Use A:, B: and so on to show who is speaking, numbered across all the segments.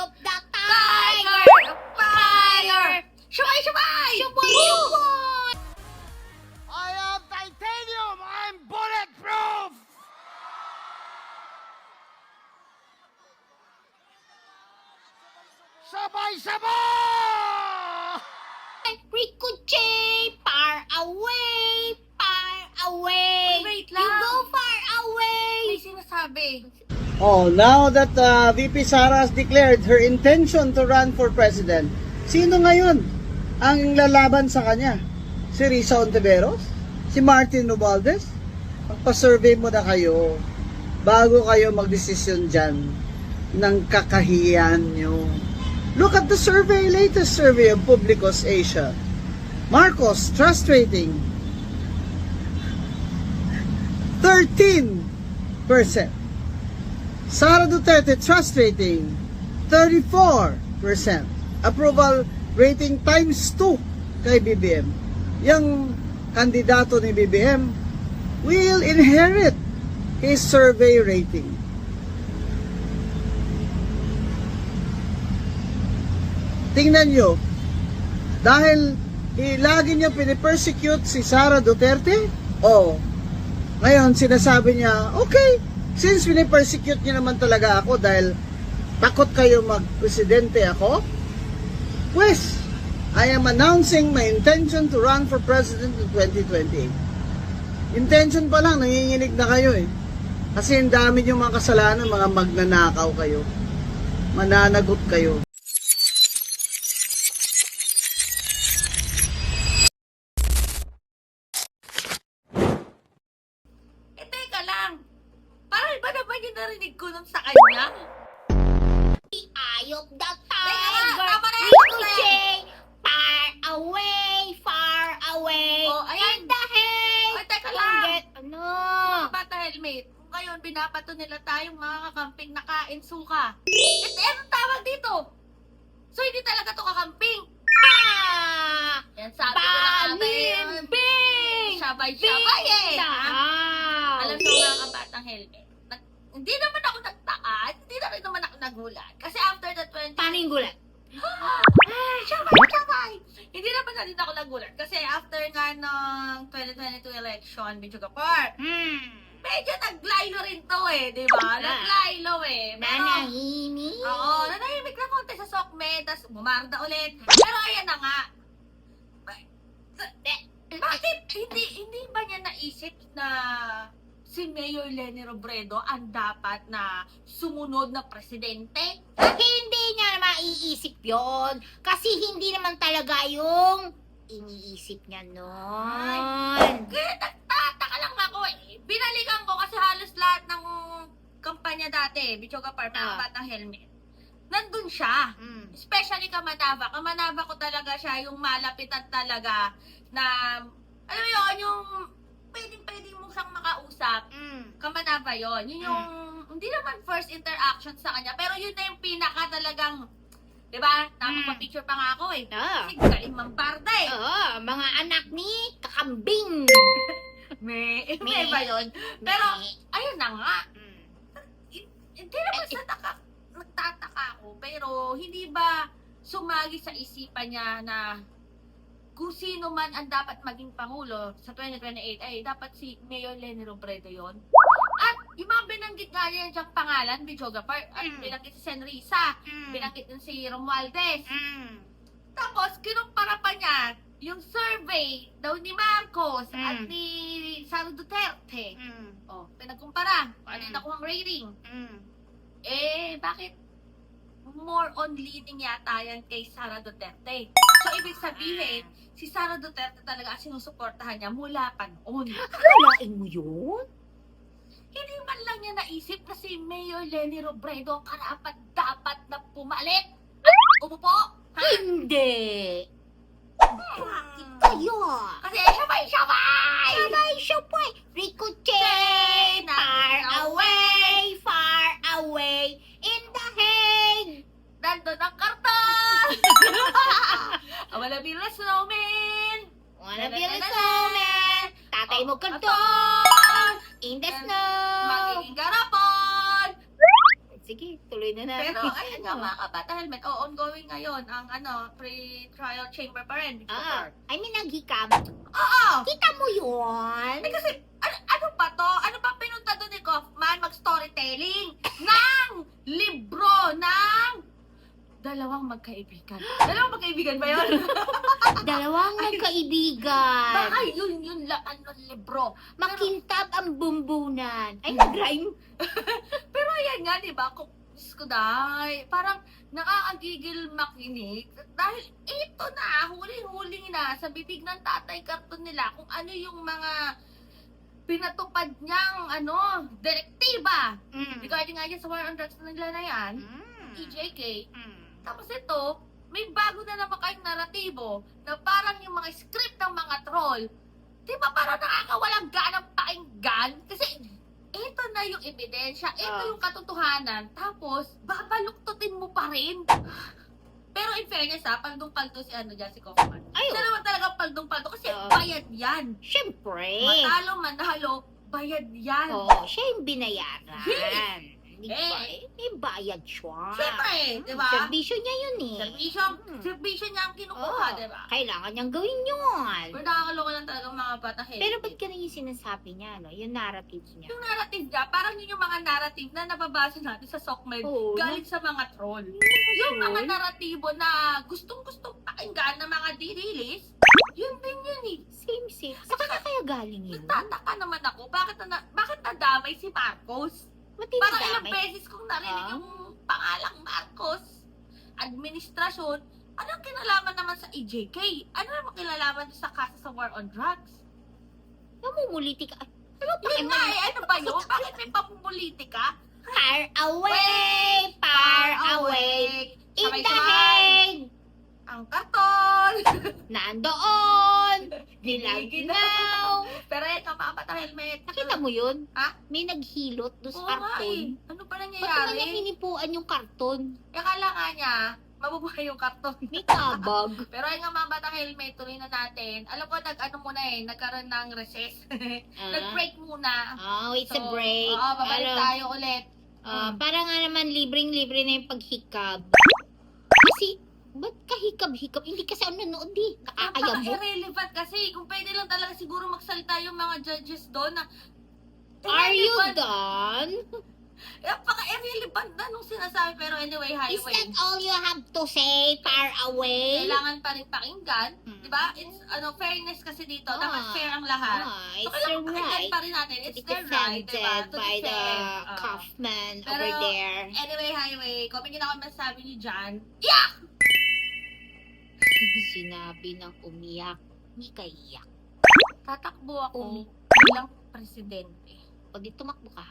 A: of the
B: Tiger
A: tiger!
B: of fire! Shabay!
A: Shuboy! Shuboy!
C: I am titanium! I'm bulletproof! Sabay-sabay!
A: Ricochet! Far away! Far away!
B: Wait
A: You
B: lang.
A: go far away!
B: May sinasabi.
D: Oh, now that VP Sara has declared her intention to run for president, sino ngayon ang lalaban sa kanya? Si Risa Ontiveros? Si Martin Romualdez? Magpa-survey mo na kayo bago kayo magdesisyon dyan ng kakahiyan nyo. Look at the survey, latest survey of Publicos Asia. Marcos, trust rating, 13%. Sara Duterte, trust rating, 34%. Approval rating times 2 kay BBM. Yung kandidato ni BBM will inherit his survey rating. Tingnan nyo, dahil lagi niya pinipersecute si Sara Duterte, ngayon sinasabi niya, okay, since pinipersecute niyo naman talaga ako dahil takot kayo mag-presidente ako, pues, I am announcing my intention to run for president in 2028. Intention pa lang, nanginginig na kayo eh. Kasi ang dami niyong mga kasalanan, mga magnanakaw kayo. Mananagot kayo.
B: Teka lang. Parang ba naman yung narinig ko nun sa kanya?
A: Eye of the
B: Teka lang,
A: tiger!
B: tama na yan.
A: Ricochet! Far away! Far away!
B: Oh, ayan.
A: In the head!
B: Ay, teka
A: You
B: lang.
A: get, ano?
B: Bata helmet. Ngayon, binabato nila tayong mga kakamping nakain suka. Anong tawag dito? So, hindi talaga to kakamping.
A: Ah!
B: Yan sabi ko na nga ba yun.
A: Balimbing!
B: Sabay-sabay eh.
A: Daw!
B: Alam nyo mga kabatang helmet. Hindi naman ako nagtaka. Hindi na rin naman ako nagulat. Kasi after the 20...
A: Paano yung gulat?
B: Sabay! Hindi naman na rin ako nagulat. Kasi after nga ng 2022 election, Bicho Gapar, medyo naglaylo rin to eh, di ba? Naglaylo eh.
A: Nanahimik?
B: Oo, nanahimik na konti sa SOCMED, tapos bumarda ulit. Pero ayan na nga. Bakit hindi ba niya naisip na si Mayor Leni Robredo ang dapat na sumunod na presidente?
A: Hindi niya maiisip yon kasi hindi naman talaga yung iniisip niya nun.
B: Kaya nagtataka lang ako eh. Binalikan ko kasi halos lahat ng kampanya dati, Bichoga Park, mga batang helmet. Nandun siya. Especially Kamanava. Kamanava ko talaga siya, yung malapitan talaga na, alam mo yun, yung pwedeng mo siyang makausap. Kamanava yun. Yun yung, hindi naman first interaction sa kanya, pero yun na yung pinaka talagang, di ba? Napapapicture pa nga ako eh. Kasi galing mambarda eh.
A: Oo, mga anak ni Kakambing.
B: May ba yun? Pero, ayun na nga. Hindi naman sa nagtataka ako, pero hindi ba sumagi sa isipan niya na kung sino man ang dapat maging Pangulo sa 2028 ay dapat si Mayor Leni Robredo yon. At yung mga binanggit nga niya siyang pangalan, Bichoga Park, at binanggit si Senrisa, binanggit din si Romualdez. Tapos, kinumpara pa niya yung survey daw ni Marcos at ni Sara Duterte. Oh, pinagkumpara. Ano yung nakuhang rating? Bakit more on leaning yata yan kay Sara Duterte? So, ibig sabihin, si Sara Duterte talaga ang sinusuportahan niya mula pa noon.
A: Akalain mo yun?
B: Hindi man lang niya naisip na si Mayor Leni Robredo ang karapat dapat na pumalit. Umupo? Ha?
A: Hindi. Bakit kayo?
B: Kasi sabay-sabay!
A: Sabay-sabay! Ricochet! Far away! Far away! In the head!
B: Nandun ang karton! Wala bila snowman!
A: Wanna be a snowman? Tatay mo kanton! In the snow!
B: Magiging garapon!
A: Sige, tuloy. tuloy na natin.
B: Pero ayun nga mga kabata helmet, ongoing ngayon ang pre-trial chamber pa rin.
A: I mean, naghikam.
B: Oo!
A: Kita mo yun?
B: Eh kasi, ano ba to? Ano ba pinunta doon ni Kaufman mag-storytelling ng libro ng dalawang magkaibigan. Dalawang magkaibigan ba yun?
A: Dalawang magkaibigan.
B: Baka yun lang ano libro.
A: Makintab ang bumbunan. Ay, rhyme.
B: Pero ayan nga, di ba? Diyos ko dahil, parang nakakagigil makinig. Dahil ito na, huling-huling na sa bibig ng tatay karton nila kung ano yung mga pinatupad niyang direktiba. Regarding nga dyan sa war on drugs na nila na yan, EJK. Tapos ito, may bago na naman kayong naratibo na parang yung mga script ng mga troll. Di ba parang nakakawalang ganang pakinggan? Kasi ito na yung ebidensya, ito yung katotohanan. Tapos, babaluktutin mo pa rin. Pero in fairness paldong-paldo si si Kaufman.
A: Ayun.
B: Siya naman talaga paldong-paldo kasi
A: Oo.
B: bayad yan.
A: Siyempre.
B: Matalo, manalo, bayad yan.
A: Oo, siya yung binayaran. Di ba?
B: Eh.
A: May bayad siya.
B: Siyempre, di ba?
A: Servisyo niya yun eh.
B: Servisyo niya ang kinukuha,
A: Oo,
B: di ba?
A: kailangan niyang gawin yun.
B: Pero nakakaloka lang talaga mga bata head.
A: Pero ba't ganun yung sinasabi niya, no? Yung narrative niya?
B: Yung narrative niya, parang yun yung mga narrative na nababasa natin sa SOCMED
A: Oo,
B: galing sa mga troll. Yung mga naratibo na gustong-gustong pakinggan ng mga dirilis, yun din yun eh.
A: Same. Saan ka kaya galing yun?
B: Nagtataka naman ako, bakit nadamay si Marcos? Parang ilang
A: Matinadamay.
B: beses kong narinig yung pangalang Marcos. Administrasyon. Anong kinalaman naman sa EJK? Ano naman kinalaman sa kaso sa war on drugs?
A: Namumuliti ka. Ano pa?
B: Yun nga eh, ano ba yun? Bakit may pamumulitika?
A: Far away! Far away! In the head!
B: Ang karton!
A: Nandoon! Dilaginaw!
B: Pero yan, kapapata helmet.
A: Nakita mo yun?
B: Ha?
A: May naghilot doon sa
B: Oo nga
A: karton.
B: eh. Ano ba
A: Ba't naman
B: nangyayari?
A: niya hinipuan yung karton?
B: Akala nga niya, mabubuhay yung karton.
A: May tabag.
B: Pero ayun nga mga batang helmet, tuloy na natin. Alam ko, nagkaroon ng recess. Nag-break muna.
A: Oh, it's a break.
B: Oo, babalik
A: Ano,
B: tayo ulit.
A: para nga naman libreng-libre na yung paghikab. Kasi, ba't kahikab-hikab? Hindi kasi ako nanood eh. Nakakayabot.
B: Napaka-irrelevant kasi. Kung pwede lang talaga siguro magsalita yung mga judges doon na
A: Are you
B: irrelevant.
A: done?
B: Napaka-irrelevant na nung sinasabi. Pero anyway,
A: Is
B: highway.
A: that all you have to say? Far away?
B: Kailangan pa rin pakinggan. Diba? It's, fairness kasi dito. Dapat fair ang lahat.
A: It's
B: kailangan
A: their
B: pakinggan
A: right.
B: pa rin natin. It's
A: It's
B: their right,
A: defended
B: diba? To
A: by the
B: defend.
A: Kaufman
B: Pero,
A: over there.
B: Anyway, highway. Comment nyo na kung masasabi ni John.
A: Sinabi ng umiyak, ni kaiyak.
B: Tatakbo ako bilang presidente.
A: O di tumakbo ka.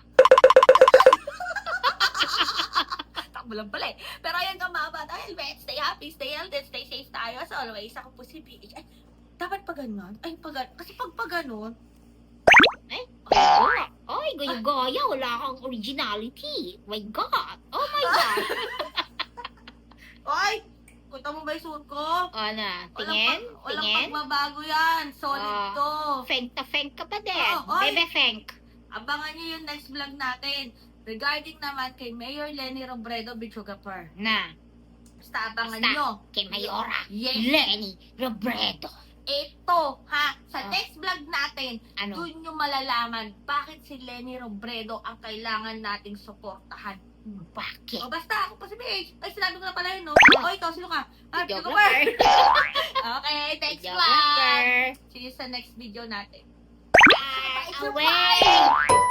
B: Takbo lang pala eh. Pero ayan ka mga bata, helmet. Stay happy, stay healthy, stay safe tayo. As always, ako po si PH. Ay, dapat pa ganun? Ay, kasi pag ganun,
A: Ay, gaya-gaya. Wala kang originality. My God. Oh my God.
B: Oy! Kunta mo ba yung suot ko?
A: Ano? Tingin?
B: Walang
A: Tingin?
B: pagbabago yan. Solid to.
A: Fenk ka pa din.
B: Oo, oy.
A: Bebe fenk.
B: Abangan nyo yung next vlog natin. Regarding naman kay Mayor Lenny Robredo Bichugapur.
A: Na.
B: Basta abangan
A: Basta.
B: nyo.
A: Kay Mayora.
B: Yes.
A: Lenny Robredo.
B: Ito, sa
A: Ah.
B: next vlog natin,
A: Ano?
B: doon nyo malalaman bakit si Lenny Robredo ang kailangan nating suportahan.
A: Bakit?
B: O basta, ako po si BH. Ay, sinabi ko na pala yun, no?
A: Ah.
B: O, ikaw, sino ka? Ah,
A: Joke
B: Bichugapur.
A: lang,
B: Okay, thanks
A: Joke
B: vlog.
A: lang,
B: See you sa next video natin.
A: Far away.